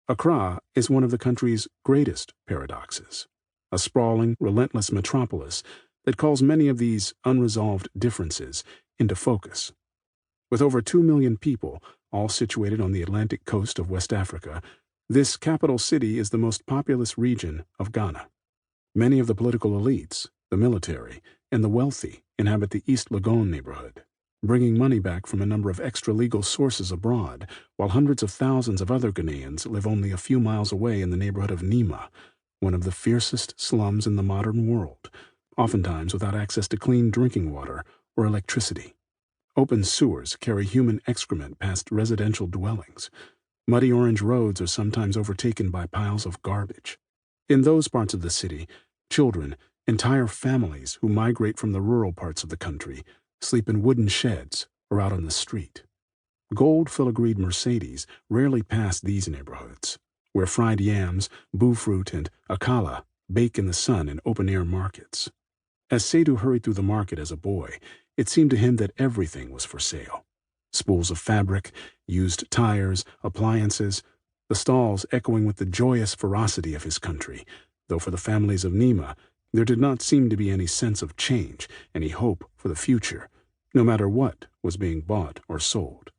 Accra is one of the country's greatest paradoxes, a sprawling, relentless metropolis that calls many of these unresolved differences into focus. With over 2 million people, all situated on the Atlantic coast of West Africa, this capital city is the most populous region of Ghana. Many of the political elites, the military, and the wealthy inhabit the East Legon neighborhood, bringing money back from a number of extra-legal sources abroad, while hundreds of thousands of other Ghanaians live only a few miles away in the neighborhood of Nima, one of the fiercest slums in the modern world, oftentimes without access to clean drinking water or electricity. Open sewers carry human excrement past residential dwellings. Muddy orange roads are sometimes overtaken by piles of garbage. In those parts of the city, children, entire families who migrate from the rural parts of the country, sleep in wooden sheds or out on the street. Gold filigreed Mercedes rarely pass these neighborhoods, where fried yams, boo fruit, and akala bake in the sun in open-air markets. As Seidu hurried through the market as a boy, it seemed to him that everything was for sale. Spools of fabric, used tires, appliances, the stalls echoing with the joyous ferocity of his country, though for the families of Nima, there did not seem to be any sense of change, any hope for the future, no matter what was being bought or sold.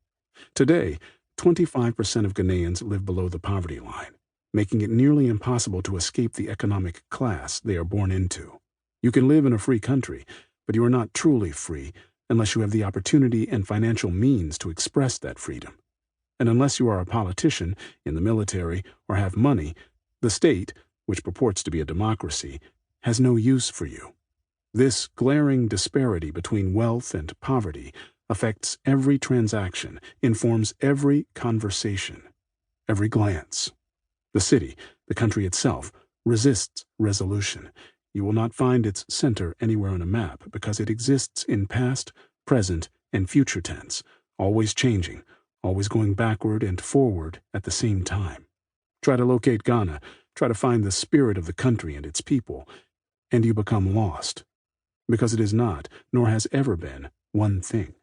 Today, 25% of Ghanaians live below the poverty line, making it nearly impossible to escape the economic class they are born into. You can live in a free country, but you are not truly free unless you have the opportunity and financial means to express that freedom. And unless you are a politician, in the military, or have money, the state, which purports to be a democracy, has no use for you. This glaring disparity between wealth and poverty affects every transaction, informs every conversation, every glance. The city, the country itself, resists resolution. You will not find its center anywhere on a map because it exists in past, present, and future tense, always changing, always going backward and forward at the same time. Try to locate Ghana, try to find the spirit of the country and its people, and you become lost, because it is not, nor has ever been, one thing.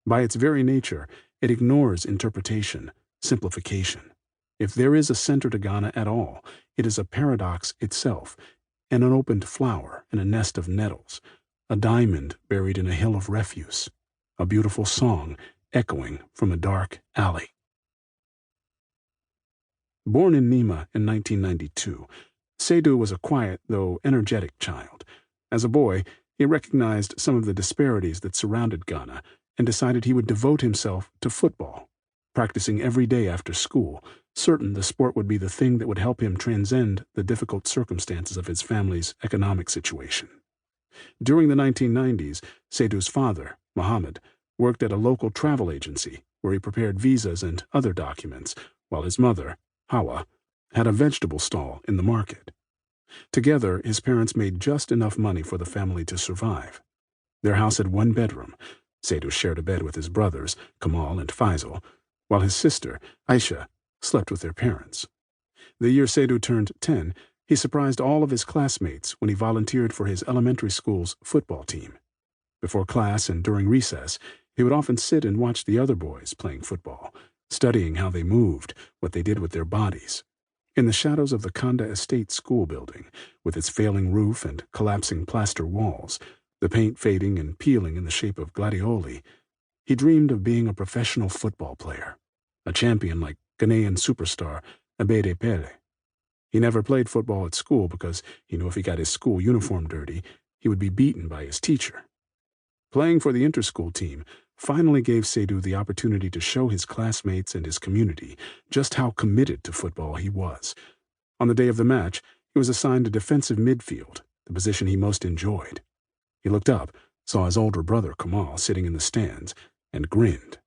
By its very nature, it ignores interpretation, simplification. If there is a center to Ghana at all, it is a paradox itself, an unopened flower in a nest of nettles, a diamond buried in a hill of refuse, a beautiful song echoing from a dark alley. Born in Nima in 1992, Seidu was a quiet, though energetic child. As a boy, he recognized some of the disparities that surrounded Ghana and decided he would devote himself to football, practicing every day after school, certain the sport would be the thing that would help him transcend the difficult circumstances of his family's economic situation. During the 1990s, Seidu's father, Mohammed, worked at a local travel agency where he prepared visas and other documents, while his mother, Hawa, had a vegetable stall in the market. Together, his parents made just enough money for the family to survive. Their house had one bedroom. Seidu shared a bed with his brothers, Kamal and Faisal, while his sister, Aisha, slept with their parents. The year Seidu turned 10, he surprised all of his classmates when he volunteered for his elementary school's football team. Before class and during recess, he would often sit and watch the other boys playing football, studying how they moved, what they did with their bodies. In the shadows of the Kanda Estate school building, with its failing roof and collapsing plaster walls, the paint fading and peeling in the shape of gladioli, he dreamed of being a professional football player, a champion like Ghanaian superstar Abede Pele. He never played football at school because he knew if he got his school uniform dirty, he would be beaten by his teacher. Playing for the inter-school team finally gave Seidu the opportunity to show his classmates and his community just how committed to football he was. On the day of the match, he was assigned to defensive midfield, the position he most enjoyed. He looked up, saw his older brother Kamal sitting in the stands, and grinned.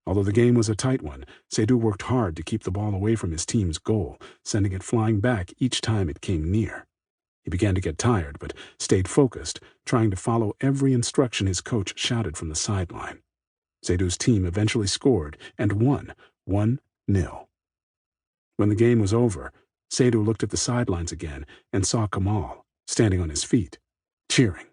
Although the game was a tight one, Seidu worked hard to keep the ball away from his team's goal, sending it flying back each time it came near. He began to get tired, but stayed focused, trying to follow every instruction his coach shouted from the sideline. Seidu's team eventually scored and won 1-0. When the game was over, Seidu looked at the sidelines again and saw Kamal, standing on his feet, cheering.